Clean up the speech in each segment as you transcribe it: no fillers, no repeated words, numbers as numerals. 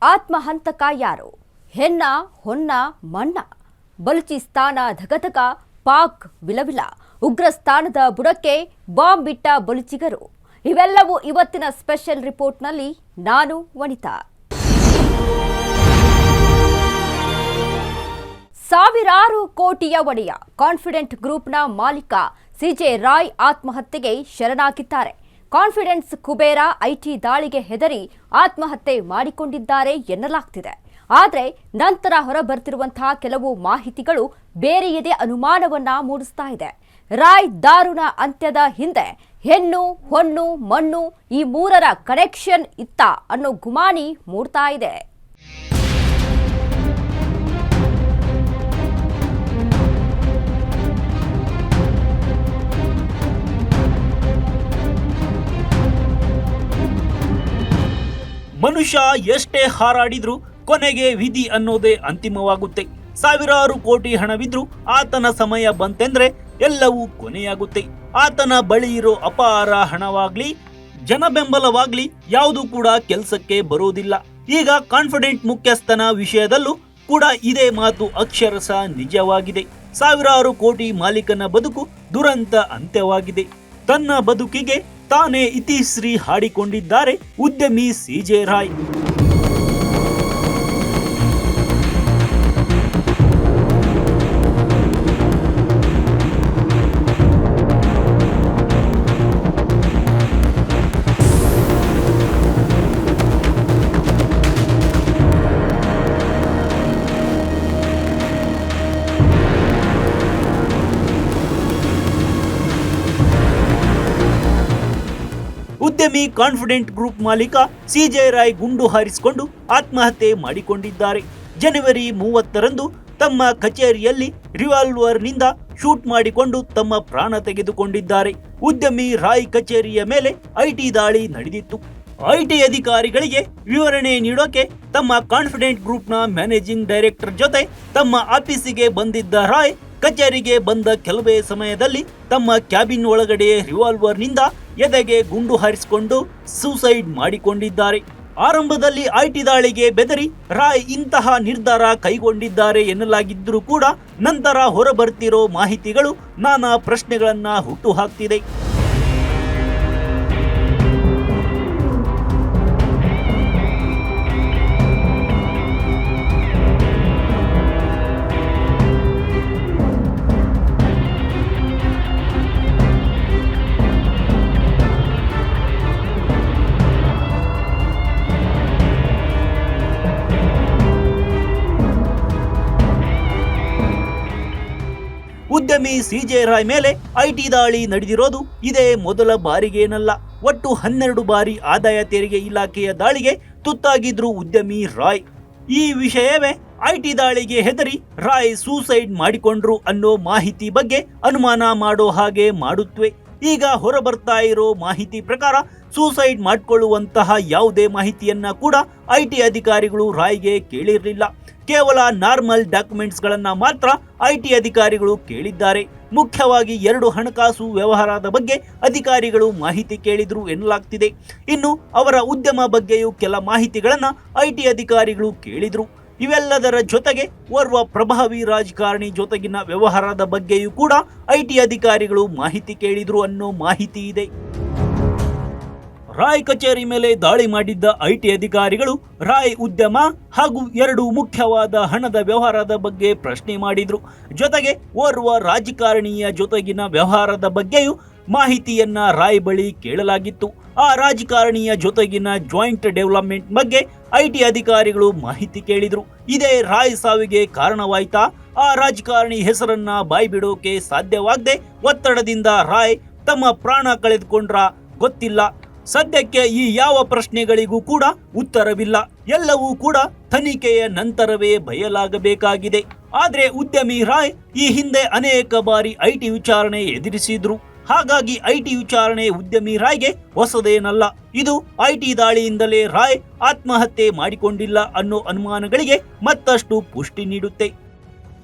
ಆತ್ಮಹಂತಕ ಯಾರು? ಹೆಣ್ಣ, ಹೊನ್ನ, ಮಣ್ಣ? ಬಲೂಚಿಸ್ತಾನ ಧಗಧಗ, ಪಾಕ್ ವಿಲವಿಲ, ಉಗ್ರಸ್ಥಾನದ ಬುಡಕ್ಕೆ ಬಾಂಬ್ ಬಿಟ್ಟ ಬಲೂಚಿಗರು. ಇವೆಲ್ಲವೂ ಇವತ್ತಿನ ಸ್ಪೆಷಲ್ ರಿಪೋರ್ಟ್ನಲ್ಲಿ. ನಾನು ವನಿತಾ. ಸಾವಿರಾರು ಕೋಟಿಯ ಒಡೆಯ ಕಾನ್ಫಿಡೆಂಟ್ ಗ್ರೂಪ್ನ ಮಾಲೀಕ ಸಿಜೆ ರಾಯ್ ಆತ್ಮಹತ್ಯೆಗೆ ಶರಣಾಗಿದ್ದಾರೆ. ಕಾನ್ಫಿಡೆನ್ಸ್ ಕುಬೇರ ಐಟಿ ದಾಳಿಗೆ ಹೆದರಿ ಆತ್ಮಹತ್ಯೆ ಮಾಡಿಕೊಂಡಿದ್ದಾರೆ ಎನ್ನಲಾಗ್ತಿದೆ. ಆದರೆ ನಂತರ ಹೊರಬರ್ತಿರುವಂತಹ ಕೆಲವು ಮಾಹಿತಿಗಳು ಬೇರೆಯದೇ ಅನುಮಾನವನ್ನ ಮೂಡಿಸ್ತಾ ಇದೆ. ರಾಯ್ ದಾರುಣ ಅಂತ್ಯದ ಹಿಂದೆ ಹೆಣ್ಣು, ಹೊನ್ನು, ಮಣ್ಣು ಈ ಮೂರರ ಕನೆಕ್ಷನ್ ಇತ್ತ ಅನ್ನೋ ಗುಮಾನಿ ಮೂಡ್ತಾ ಇದೆ. ಮನುಷ್ಯ ಎಷ್ಟೇ ಹಾರಾಡಿದ್ರೂ ಕೊನೆಗೆ ವಿಧಿ ಅನ್ನೋದೇ ಅಂತಿಮವಾಗುತ್ತೆ. ಸಾವಿರಾರು ಕೋಟಿ ಹಣವಿದ್ರೂ ಆತನ ಸಮಯ ಬಂತೆಂದ್ರೆ ಎಲ್ಲವೂ ಕೊನೆಯಾಗುತ್ತೆ. ಆತನ ಬಳಿ ಇರೋ ಅಪಾರ ಹಣವಾಗ್ಲಿ, ಜನ ಬೆಂಬಲವಾಗ್ಲಿ ಯಾವುದು ಕೂಡ ಕೆಲಸಕ್ಕೆ ಬರೋದಿಲ್ಲ. ಈಗ ಕಾನ್ಫಿಡೆಂಟ್ ಮುಖ್ಯಸ್ಥನ ವಿಷಯದಲ್ಲೂ ಕೂಡ ಇದೇ ಮಾತು ಅಕ್ಷರಶಃ ನಿಜವಾಗಿದೆ. ಸಾವಿರಾರು ಕೋಟಿ ಮಾಲೀಕನ ಬದುಕು ದುರಂತ ಅಂತ್ಯವಾಗಿದೆ. ತನ್ನ ಬದುಕಿಗೆ ತಾನೇ ಇತಿಶ್ರೀ ಹಾಡಿಕೊಂಡಿದ್ದಾರೆ ಉದ್ಯಮಿ ಸಿಜೆ ರಾಯ್. ಉದ್ಯಮಿ ಕಾನ್ಫಿಡೆಂಟ್ ಗ್ರೂಪ್ ಮಾಲೀಕ ಸಿಜೆ ರಾಯ್ ಗುಂಡು ಹಾರಿಸಿಕೊಂಡು ಆತ್ಮಹತ್ಯೆ ಮಾಡಿಕೊಂಡಿದ್ದಾರೆ. ಜನವರಿ 30ರಂದು ತಮ್ಮ ಕಚೇರಿಯಲ್ಲಿ ರಿವಾಲ್ವರ್ನಿಂದ ಶೂಟ್ ಮಾಡಿಕೊಂಡು ತಮ್ಮ ಪ್ರಾಣ ತೆಗೆದುಕೊಂಡಿದ್ದಾರೆ. ಉದ್ಯಮಿ ರಾಯ್ ಕಚೇರಿಯ ಮೇಲೆ ಐಟಿ ದಾಳಿ ನಡೆದಿತ್ತು. ಐಟಿ ಅಧಿಕಾರಿಗಳಿಗೆ ವಿವರಣೆ ನೀಡೋಕೆ ತಮ್ಮ ಕಾನ್ಫಿಡೆಂಟ್ ಗ್ರೂಪ್ನ ಮ್ಯಾನೇಜಿಂಗ್ ಡೈರೆಕ್ಟರ್ ಜೊತೆ ತಮ್ಮ ಆಫೀಸಿಗೆ ಬಂದಿದ್ದ ರಾಯ್ ಕಚೇರಿಗೆ ಬಂದ ಕೆಲವೇ ಸಮಯದಲ್ಲಿ ತಮ್ಮ ಕ್ಯಾಬಿನ್ ಒಳಗಡೆ ರಿವಾಲ್ವರ್ನಿಂದ ಎದೆಗೆ ಗುಂಡು ಹಾರಿಸಿಕೊಂಡು ಸೂಸೈಡ್ ಮಾಡಿಕೊಂಡಿದ್ದಾರೆ. ಆರಂಭದಲ್ಲಿ ಐಟಿ ದಾಳಿಗೆ ಬೆದರಿ ರಾಯ್ ಇಂತಹ ನಿರ್ಧಾರ ಕೈಗೊಂಡಿದ್ದಾರೆ ಎನ್ನಲಾಗಿದ್ದರೂ ಕೂಡ ನಂತರ ಹೊರಬರ್ತಿರೋ ಮಾಹಿತಿಗಳು ನಾನಾ ಪ್ರಶ್ನೆಗಳನ್ನ ಹುಟ್ಟುಹಾಕ್ತಿದೆ. ಉದ್ಯಮಿ ಸಿಜೆ ರಾಯ್ ಮೇಲೆ ಐಟಿ ದಾಳಿ ನಡೆದಿರೋದು ಇದೇ ಮೊದಲ ಬಾರಿಗೇನಲ್ಲ. ಒಟ್ಟು 12 ಬಾರಿ ಆದಾಯ ತೆರಿಗೆ ಇಲಾಖೆಯ ದಾಳಿಗೆ ತುತ್ತಾಗಿದ್ರು ಉದ್ಯಮಿ ರಾಯ್. ಈ ವಿಷಯವೇ ಐಟಿ ದಾಳಿಗೆ ಹೆದರಿ ರಾಯ್ ಸೂಸೈಡ್ ಮಾಡಿಕೊಂಡ್ರು ಅನ್ನೋ ಮಾಹಿತಿ ಬಗ್ಗೆ ಅನುಮಾನ ಮಾಡೋ ಹಾಗೆ ಮಾಡುತ್ತವೆ. ಈಗ ಹೊರಬರ್ತಾ ಇರೋ ಮಾಹಿತಿ ಪ್ರಕಾರ ಸೂಸೈಡ್ ಮಾಡಿಕೊಳ್ಳುವಂತಹ ಯಾವುದೇ ಮಾಹಿತಿಯನ್ನ ಕೂಡ ಐಟಿ ಅಧಿಕಾರಿಗಳು ರಾಯ್ಗೆ ಕೇಳಿರಲಿಲ್ಲ. ಕೇವಲ ನಾರ್ಮಲ್ ಡಾಕ್ಯುಮೆಂಟ್ಸ್ ಗಳನ್ನ ಮಾತ್ರ ಐಟಿ ಅಧಿಕಾರಿಗಳು ಕೇಳಿದ್ದಾರೆ. ಮುಖ್ಯವಾಗಿ 2 ಹಣಕಾಸು ವ್ಯವಹಾರದ ಬಗ್ಗೆ ಅಧಿಕಾರಿಗಳು ಮಾಹಿತಿ ಕೇಳಿದ್ರು ಎನ್ನಲಾಗ್ತಿದೆ. ಇನ್ನು ಅವರ ಉದ್ಯಮ ಬಗ್ಗೆಯೂ ಕೆಲ ಮಾಹಿತಿಗಳನ್ನ ಐಟಿ ಅಧಿಕಾರಿಗಳು ಕೇಳಿದ್ರು. ಇವೆಲ್ಲದರ ಜೊತೆಗೆ ಓರ್ವ ಪ್ರಭಾವಿ ರಾಜಕಾರಣಿ ಜೊತೆಗಿನ ವ್ಯವಹಾರದ ಬಗ್ಗೆಯೂ ಕೂಡ ಐಟಿ ಅಧಿಕಾರಿಗಳು ಮಾಹಿತಿ ಕೇಳಿದ್ರು ಅನ್ನೋ ಮಾಹಿತಿ ಇದೆ. ರಾಯ್ ಕಚೇರಿ ಮೇಲೆ ದಾಳಿ ಮಾಡಿದ್ದ ಐಟಿ ಅಧಿಕಾರಿಗಳು ರಾಯ್ ಉದ್ಯಮ ಹಾಗೂ 2 ಮುಖ್ಯವಾದ ಹಣದ ವ್ಯವಹಾರದ ಬಗ್ಗೆ ಪ್ರಶ್ನೆ ಮಾಡಿದ್ರು. ಜೊತೆಗೆ ಓರ್ವ ರಾಜಕಾರಣಿಯ ಜೊತೆಗಿನ ವ್ಯವಹಾರದ ಬಗ್ಗೆಯೂ ಮಾಹಿತಿಯನ್ನ ರಾಯ್ ಬಳಿ ಕೇಳಲಾಗಿತ್ತು. ಆ ರಾಜಕಾರಣಿಯ ಜೊತೆಗಿನ ಜಾಯಿಂಟ್ ಡೆವಲಪ್ಮೆಂಟ್ ಬಗ್ಗೆ ಐಟಿ ಅಧಿಕಾರಿಗಳು ಮಾಹಿತಿ ಕೇಳಿದ್ರು. ಇದೇ ರಾಯ್ ಸಾವಿಗೆ ಕಾರಣವಾಯ್ತಾ? ಆ ರಾಜಕಾರಣಿ ಹೆಸರನ್ನ ಬಾಯ್ಬಿಡೋಕೆ ಸಾಧ್ಯವಾಗದೆ ಒತ್ತಡದಿಂದ ರಾಯ್ ತಮ್ಮ ಪ್ರಾಣ ಕಳೆದುಕೊಂಡ್ರ ಗೊತ್ತಿಲ್ಲ. ಸದ್ಯಕ್ಕೆ ಈ ಯಾವ ಪ್ರಶ್ನೆಗಳಿಗೂ ಕೂಡ ಉತ್ತರವಿಲ್ಲ. ಎಲ್ಲವೂ ಕೂಡ ತನಿಖೆಯ ನಂತರವೇ ಬಯಲಾಗಬೇಕಾಗಿದೆ. ಆದ್ರೆ ಉದ್ಯಮಿ ರಾಯ್ ಈ ಹಿಂದೆ ಅನೇಕ ಬಾರಿ ಐಟಿ ವಿಚಾರಣೆ ಎದುರಿಸಿದ್ರು. ಹಾಗಾಗಿ ಐಟಿ ವಿಚಾರಣೆ ಉದ್ಯಮಿ ರಾಯ್ಗೆ ಹೊಸದೇನಲ್ಲ. ಇದು ಐಟಿ ದಾಳಿಯಿಂದಲೇ ರಾಯ್ ಆತ್ಮಹತ್ಯೆ ಮಾಡಿಕೊಂಡಿಲ್ಲ ಅನ್ನೋ ಅನುಮಾನಗಳಿಗೆ ಮತ್ತಷ್ಟು ಪುಷ್ಟಿ ನೀಡುತ್ತೆ.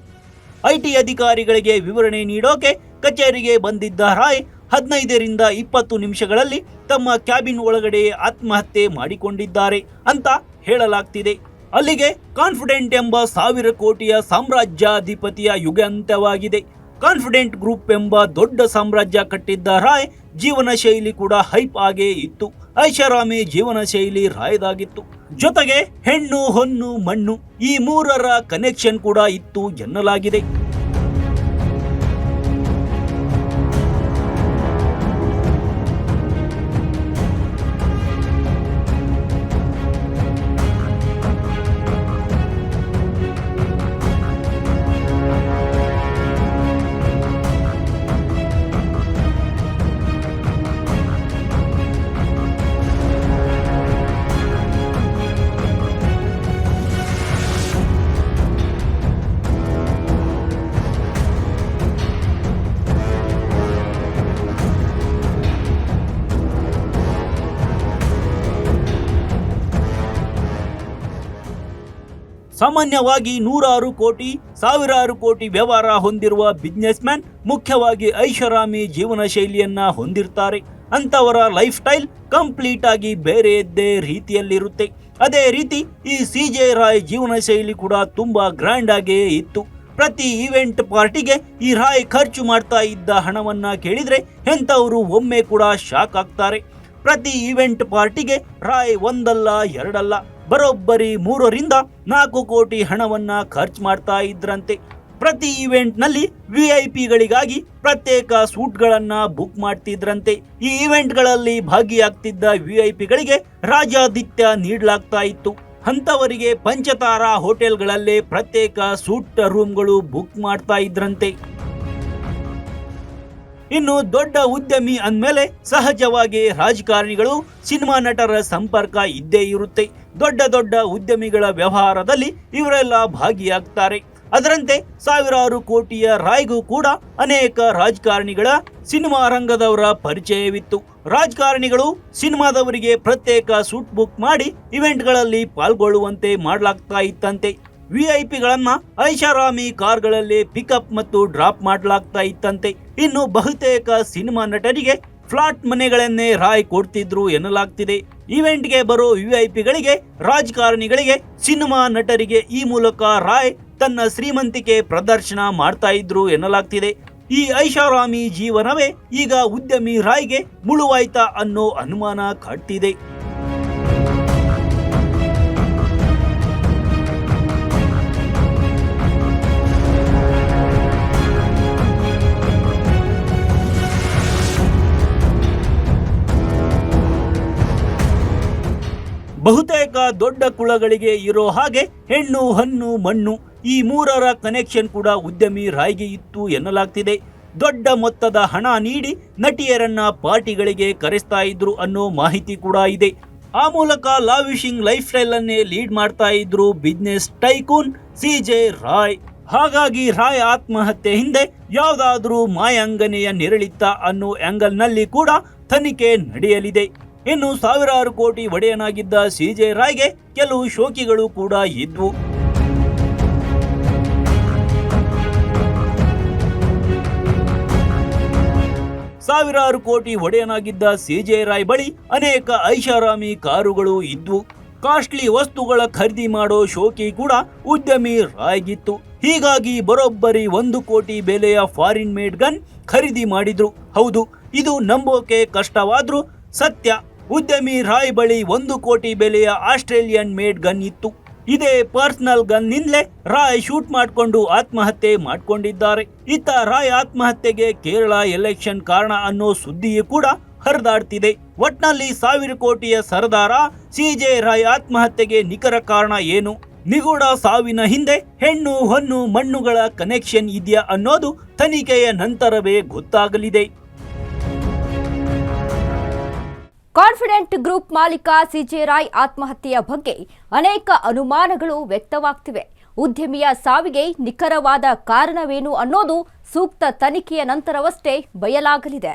ಐಟಿ ಅಧಿಕಾರಿಗಳಿಗೆ ವಿವರಣೆ ನೀಡೋಕೆ ಕಚೇರಿಗೆ ಬಂದಿದ್ದ ರಾಯ್ 15ರಿಂದ 20 ನಿಮಿಷಗಳಲ್ಲಿ ತಮ್ಮ ಕ್ಯಾಬಿನ್ ಒಳಗಡೆ ಆತ್ಮಹತ್ಯೆ ಮಾಡಿಕೊಂಡಿದ್ದಾರೆ ಅಂತ ಹೇಳಲಾಗ್ತಿದೆ. ಅಲ್ಲಿಗೆ ಕಾನ್ಫಿಡೆಂಟ್ ಎಂಬ 1000 ಕೋಟಿಯ ಸಾಮ್ರಾಜ್ಯಾಧಿಪತಿಯ ಯುಗಾಂತ್ಯವಾಗಿದೆ. ಕಾನ್ಫಿಡೆಂಟ್ ಗ್ರೂಪ್ ಎಂಬ ದೊಡ್ಡ ಸಾಮ್ರಾಜ್ಯ ಕಟ್ಟಿದ್ದ ರಾಯ್ ಜೀವನ ಶೈಲಿ ಕೂಡ ಹೈಪ್ ಆಗೇ ಇತ್ತು. ಐಷಾರಾಮಿ ಜೀವನ ಶೈಲಿ ರಾಯ್ದಾಗಿತ್ತು. ಜೊತೆಗೆ ಹೆಣ್ಣು ಹೊನ್ನು ಮಣ್ಣು ಈ ಮೂರರ ಕನೆಕ್ಷನ್ ಕೂಡ ಇತ್ತು ಎನ್ನಲಾಗಿದೆ. ಸಾಮಾನ್ಯವಾಗಿ 100 ಕೋಟಿ 1000 ಕೋಟಿ ವ್ಯವಹಾರ ಹೊಂದಿರುವ ಬಿಸ್ನೆಸ್ ಮ್ಯಾನ್ ಮುಖ್ಯವಾಗಿ ಐಷಾರಾಮಿ ಜೀವನ ಶೈಲಿಯನ್ನ ಹೊಂದಿರ್ತಾರೆ. ಅಂತವರ ಲೈಫ್ ಸ್ಟೈಲ್ ಕಂಪ್ಲೀಟ್ ಆಗಿ ಬೇರೆಯದ್ದೇ ರೀತಿಯಲ್ಲಿರುತ್ತೆ. ಅದೇ ರೀತಿ ಈ ಸಿಜೆ ರಾಯ್ ಜೀವನ ಶೈಲಿ ಕೂಡ ತುಂಬಾ ಗ್ರ್ಯಾಂಡ್ ಆಗೇ ಇತ್ತು. ಪ್ರತಿ ಈವೆಂಟ್ ಪಾರ್ಟಿಗೆ ಈ ರಾಯ್ ಖರ್ಚು ಮಾಡ್ತಾ ಇದ್ದ ಹಣವನ್ನ ಕೇಳಿದ್ರೆ ಎಂಥವರು ಒಮ್ಮೆ ಕೂಡ ಶಾಕ್ ಆಗ್ತಾರೆ. ಪ್ರತಿ ಈವೆಂಟ್ ಪಾರ್ಟಿಗೆ ರಾಯ್ ಒಂದಲ್ಲ ಎರಡಲ್ಲ ಬರೋಬ್ಬರಿ 3 ರಿಂದ 4 ಕೋಟಿ ಹಣವನ್ನ ಖರ್ಚು ಮಾಡ್ತಾ ಇದ್ರಂತೆ. ಪ್ರತಿ ಈವೆಂಟ್ ನಲ್ಲಿ ವಿಐಪಿಗಳಿಗಾಗಿ ಪ್ರತ್ಯೇಕ ಸೂಟ್ಗಳನ್ನ ಬುಕ್ ಮಾಡ್ತಿದ್ರಂತೆ. ಈ ಈವೆಂಟ್ಗಳಲ್ಲಿ ಭಾಗಿಯಾಗ್ತಿದ್ದ ವಿಐಪಿಗಳಿಗೆ ರಾಜಾದಿತ್ಯ ನೀಡಲಾಗ್ತಾ ಇತ್ತು. ಅಂತವರಿಗೆ ಪಂಚತಾರಾ ಹೋಟೆಲ್ಗಳಲ್ಲೇ ಪ್ರತ್ಯೇಕ ಸೂಟ್ ರೂಮ್ಗಳು ಬುಕ್ ಮಾಡ್ತಾ ಇದ್ರಂತೆ. ಇನ್ನು ದೊಡ್ಡ ಉದ್ಯಮಿ ಅಂದಮೇಲೆ ಸಹಜವಾಗಿ ರಾಜಕಾರಣಿಗಳು ಸಿನಿಮಾ ನಟರ ಸಂಪರ್ಕ ಇದ್ದೇ ಇರುತ್ತೆ. ದೊಡ್ಡ ದೊಡ್ಡ ಉದ್ಯಮಿಗಳ ವ್ಯವಹಾರದಲ್ಲಿ ಇವರೆಲ್ಲ ಭಾಗಿಯಾಗ್ತಾರೆ. ಅದರಂತೆ 1000 ಕೋಟಿಯ ರಾಯ್ಗೂ ಕೂಡ ಅನೇಕ ರಾಜಕಾರಣಿಗಳ ಸಿನಿಮಾ ರಂಗದವರ ಪರಿಚಯವಿತ್ತು. ರಾಜಕಾರಣಿಗಳು ಸಿನಿಮಾದವರಿಗೆ ಪ್ರತ್ಯೇಕ ಸೂಟ್ ಬುಕ್ ಮಾಡಿ ಇವೆಂಟ್ಗಳಲ್ಲಿ ಪಾಲ್ಗೊಳ್ಳುವಂತೆ ಮಾಡಲಾಗ್ತಾ ಇತ್ತಂತೆ. ವಿಐಪಿಗಳನ್ನ ಐಷಾರಾಮಿ ಕಾರ್ಗಳಲ್ಲಿ ಪಿಕಪ್ ಮತ್ತು ಡ್ರಾಪ್ ಮಾಡಲಾಗ್ತಾ ಇತ್ತಂತೆ. ಇನ್ನು ಬಹುತೇಕ ಸಿನಿಮಾ ನಟರಿಗೆ ಫ್ಲಾಟ್ ಮನೆಗಳನ್ನೇ ರಾಯ್ ಕೊಡ್ತಿದ್ರು ಎನ್ನಲಾಗ್ತಿದೆ. ಇವೆಂಟ್ಗೆ ಬರೋ ವಿಐಪಿಗಳಿಗೆ ರಾಜಕಾರಣಿಗಳಿಗೆ ಸಿನಿಮಾ ನಟರಿಗೆ ಈ ಮೂಲಕ ರಾಯ್ ತನ್ನ ಶ್ರೀಮಂತಿಕೆ ಪ್ರದರ್ಶನ ಮಾಡ್ತಾ ಇದ್ರು ಎನ್ನಲಾಗ್ತಿದೆ. ಈ ಐಷಾರಾಮಿ ಜೀವನವೇ ಈಗ ಉದ್ಯಮಿ ರಾಯ್ಗೆ ಮುಳುವಾಯ್ತಾ ಅನ್ನೋ ಅನುಮಾನ ಕಾಡ್ತಿದೆ. ಬಹುತೇಕ ದೊಡ್ಡ ಕುಳಗಳಿಗೆ ಇರೋ ಹಾಗೆ ಹೆಣ್ಣು ಹಣ್ಣು ಮಣ್ಣು ಈ ಮೂರರ ಕನೆಕ್ಷನ್ ಕೂಡ ಉದ್ಯಮಿ ರಾಯ್ಗೆ ಇತ್ತು ಎನ್ನಲಾಗ್ತಿದೆ. ದೊಡ್ಡ ಮೊತ್ತದ ಹಣ ನೀಡಿ ನಟಿಯರನ್ನ ಪಾರ್ಟಿಗಳಿಗೆ ಕರೆಸ್ತಾ ಇದ್ರು ಅನ್ನೋ ಮಾಹಿತಿ ಕೂಡ ಇದೆ. ಆ ಮೂಲಕ ಲಾವಿಶಿಂಗ್ ಲೈಫ್ ಸ್ಟೈಲ್ ಅನ್ನೇ ಲೀಡ್ ಮಾಡ್ತಾ ಇದ್ರು ಬಿಸ್ನೆಸ್ ಟೈಕೂನ್ ಸಿಜೆ ರಾಯ್. ಹಾಗಾಗಿ ರಾಯ್ ಆತ್ಮಹತ್ಯೆ ಹಿಂದೆ ಯಾವುದಾದ್ರೂ ಮಾಯಾಂಗನೆಯ ನೆರಳಿತ್ತ ಅನ್ನೋ ಆಂಗಲ್ ನಲ್ಲಿ ಕೂಡ ತನಿಖೆ ನಡೆಯಲಿದೆ. ಇನ್ನು 1000 ಕೋಟಿ ಒಡೆಯನಾಗಿದ್ದ ಸಿಜೆ ರಾಯ್ಗೆ ಕೆಲವು ಶೋಕಿಗಳು ಕೂಡ ಇದ್ವು. ಸಾವಿರಾರು ಕೋಟಿ ಒಡೆಯನಾಗಿದ್ದ ಸಿಜೆ ರಾಯ್ ಬಳಿ ಅನೇಕ ಐಷಾರಾಮಿ ಕಾರುಗಳು ಇದ್ವು. ಕಾಸ್ಟ್ಲಿ ವಸ್ತುಗಳ ಖರೀದಿ ಮಾಡೋ ಶೋಕಿ ಕೂಡ ಉದ್ಯಮಿ ರಾಯ್ಗಿತ್ತು. ಹೀಗಾಗಿ ಬರೋಬ್ಬರಿ 1 ಕೋಟಿ ಬೆಲೆಯ ಫಾರಿನ್ ಮೇಡ್ ಗನ್ ಖರೀದಿ ಮಾಡಿದ್ರು. ಹೌದು, ಇದು ನಂಬೋಕೆ ಕಷ್ಟವಾದ್ರೂ ಸತ್ಯ. ಉದ್ಯಮಿ ರಾಯ್ ಬಳಿ 1 ಕೋಟಿ ಬೆಲೆಯ ಆಸ್ಟ್ರೇಲಿಯನ್ ಮೇಡ್ ಗನ್ ಇತ್ತು. ಇದೇ ಪರ್ಸನಲ್ ಗನ್ ನಿಂದಲೇ ರಾಯ್ ಶೂಟ್ ಮಾಡಿಕೊಂಡು ಆತ್ಮಹತ್ಯೆ ಮಾಡಿಕೊಂಡಿದ್ದಾರೆ. ಇತ್ತ ರಾಯ್ ಆತ್ಮಹತ್ಯೆಗೆ ಕೇರಳ ಎಲೆಕ್ಷನ್ ಕಾರಣ ಅನ್ನೋ ಸುದ್ದಿಯೂ ಕೂಡ ಹರಿದಾಡ್ತಿದೆ. ಒಟ್ನಲ್ಲಿ 1000 ಕೋಟಿಯ ಸರದಾರ ಸಿಜೆ ರಾಯ್ ಆತ್ಮಹತ್ಯೆಗೆ ನಿಖರ ಕಾರಣ ಏನು, ನಿಗೂಢ ಸಾವಿನ ಹಿಂದೆ ಹೆಣ್ಣು ಹೊನ್ನು ಮಣ್ಣುಗಳ ಕನೆಕ್ಷನ್ ಇದೆಯಾ ಅನ್ನೋದು ತನಿಖೆಯ ನಂತರವೇ ಗೊತ್ತಾಗಲಿದೆ. ಕಾನ್ಫಿಡೆಂಟ್ ಗ್ರೂಪ್ ಮಾಲೀಕ ಸಿಜೆ ರಾಯ್ ಆತ್ಮಹತ್ಯೆಯ ಬಗ್ಗೆ ಅನೇಕ ಅನುಮಾನಗಳು ವ್ಯಕ್ತವಾಗ್ತಿವೆ. ಉದ್ಯಮಿಯ ಸಾವಿಗೆ ನಿಖರವಾದ ಕಾರಣವೇನು ಅನ್ನೋದು ಸೂಕ್ತ ತನಿಖೆಯ ನಂತರವಷ್ಟೇ ಬಯಲಾಗಲಿದೆ.